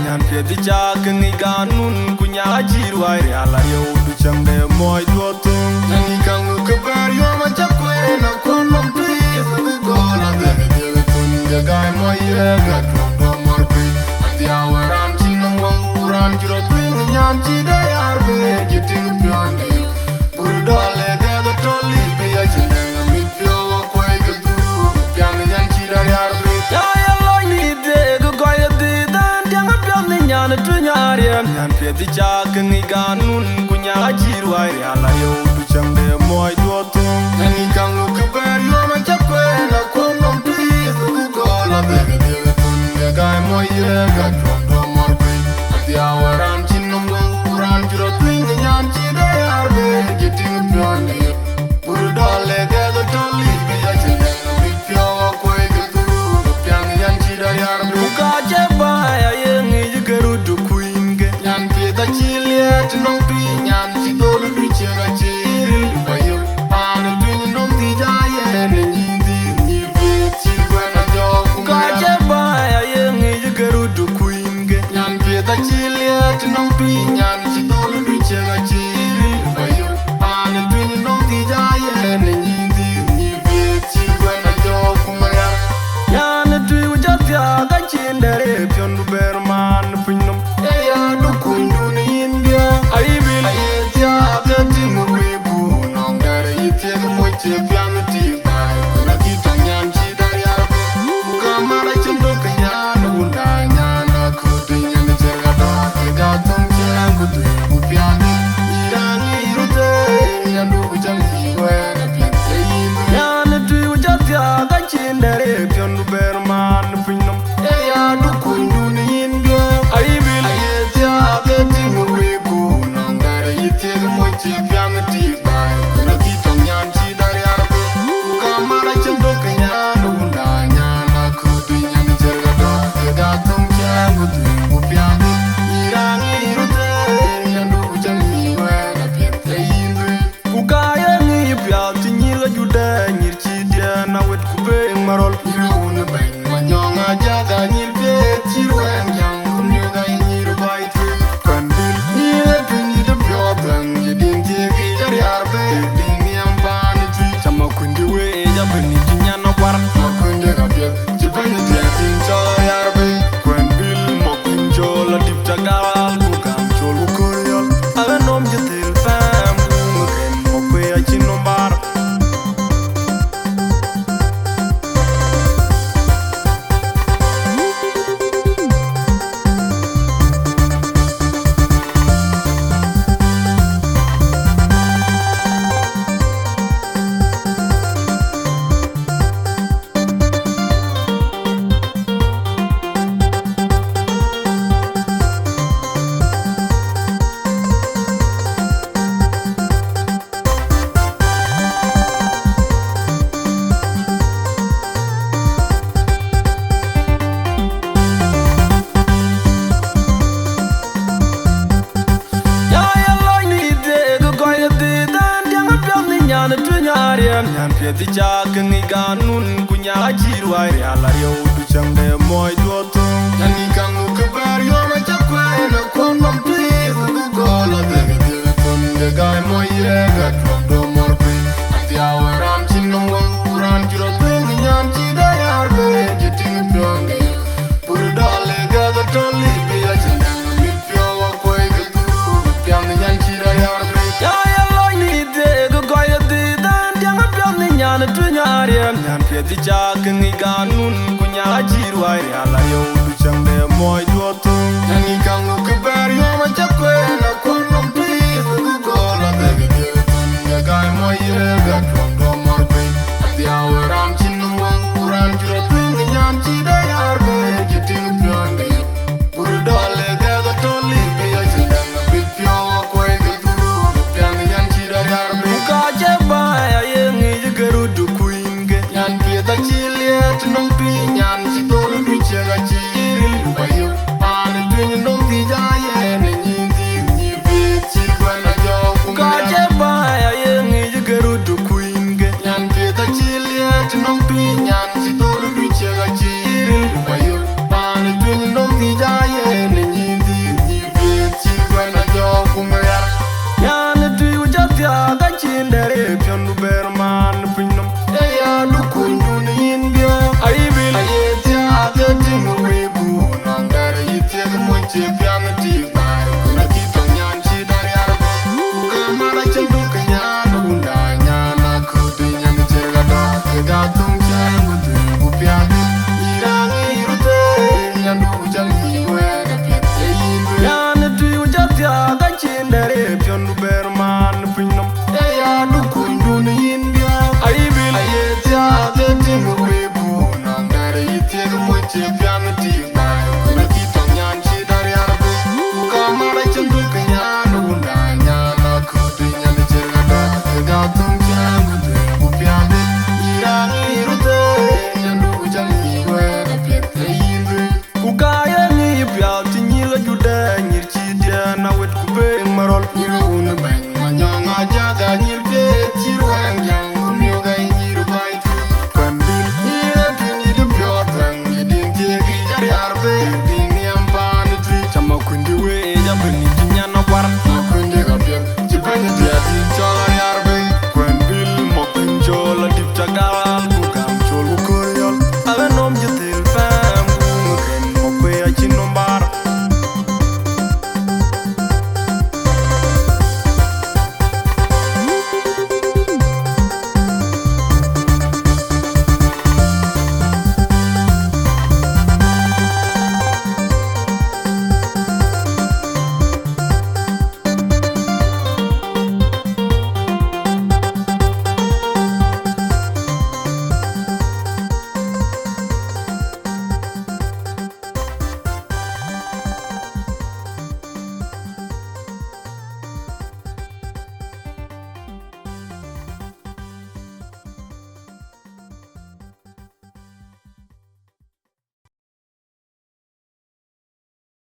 nyan pedi chak ni ganun kunya jirwai ala yo du chambe moy duoto ni kangu kebar yo ma chakwe na konom pri go la de tun ga gai moy ga do mor pri atia waram chinam wang uran jiro twin nyan chi da yar be jitin pyone pur dole ga do toli be ya chinam mi pyo ko e ga du pyam nyan chi da yar be ya lo ni de go go ya de dan yang pyam nyan tu nyariam nyan pedi chak ni ganun kunya jirwai ala yo du chambe moy duoto ni kangu kebar yo ma chakwe na konom pri go la de tun ga gai moy ga do mor pri atia waram chinam wang uran jiro twin nyan chi da yar be jitin pyone pur dole ga do toli be ya chinam mi pyo ko e ga du pyam nyan chi da yar be ka je ba ya yen ni garu du queen ge nyan pi da chi liet nong pi nyan chi do lu chi ga chi ba yo pan du nong ti ja ye ni di ni be chi ga na jo ka je ba ya yen ni garu du queen ge nyan pi da chi liet nong pi nyan chi do lu chi ga chi ba yo pan du nong ti ja ye ni di ni be chi ga na jo kuma ya nyan du ja ta ga chi ndere pion du ber man pinnum ya du kun du ni india ai bil ai ja ga ti mu wi bu nong dare ite ga mo che pian ti bai na ki ta nyan chi da ya bu ka ma ra chen do ka nya no na nya na ku ti nyan che ga da ga tong che gu tu bu pian ni ra ni ru te ya du jang ki we na pi te yin nyan du ja ta ga chi ndere pion du ber man pinnum ya du kun du ni india ai bil ai ja ga ti mu wi bu nong dare ite ga mo che pian ti bai na ki ta nyan chi da ya bu ka ma ra chen do ka nya no na nya na ku ti nyan che ga da ga tong che gu tu bu pian ni ra ni ru te ya du jang ni we na pi te yin ku ka ya ni pya ti ni la ju da ni chi dia na wet ku be marol ru na ben ma nyonga ja ga ni pe chi wen yang ku ni ga ni ru bai tu kan bil ni tu ni da pyo dan ji din ti ki ja ya be din ni am ba ni tu chama ku ndi we ja be ni ti nya no kwar ma ku ndi ga pe ji ba ni ti tin cho ya be kan bil mo kun cho la dip ta ga ku kam cho lu ko yol ave nom je tel fam ku ken mo pe a chin no bar nyan pedi chak ni ganun kunya jirwai ala yo du chambe moy duoto ni kangu kebar yo ma chakwe na konom pri go la de tun ga gai moy ga do mor pri atia waram chinam wang uran jiro twin nyan chi da yar be jitin pyone pur dole ga do toli be ya chinam mi pyo ko e ga du pyam nyan chi da yar be ya lo ni de go go ya de nyan tu nyariam nyan pedi chak ni ganun kunya jirwai ala yo du chambe moy duoto ni kangu kebar yo ma chakwe na konom pri go la de tun ga gai moy ga do mor pri atia waram chinam wang uran jiro twin nyan chi da yar be jitin pyone pur dole ga do toli be ya chinam bi pyo ko e ga du pyam nyan chi da yar be ka je ba ya yen ni garu du queen ge nyan pi da chi liet nong pi nyan chi do lu chi ga chi ba yo pan du nong ti ja ye ni di bi chi ba na jo ka je ba ya yen ni garu du queen ge nyan pi da chi liet nong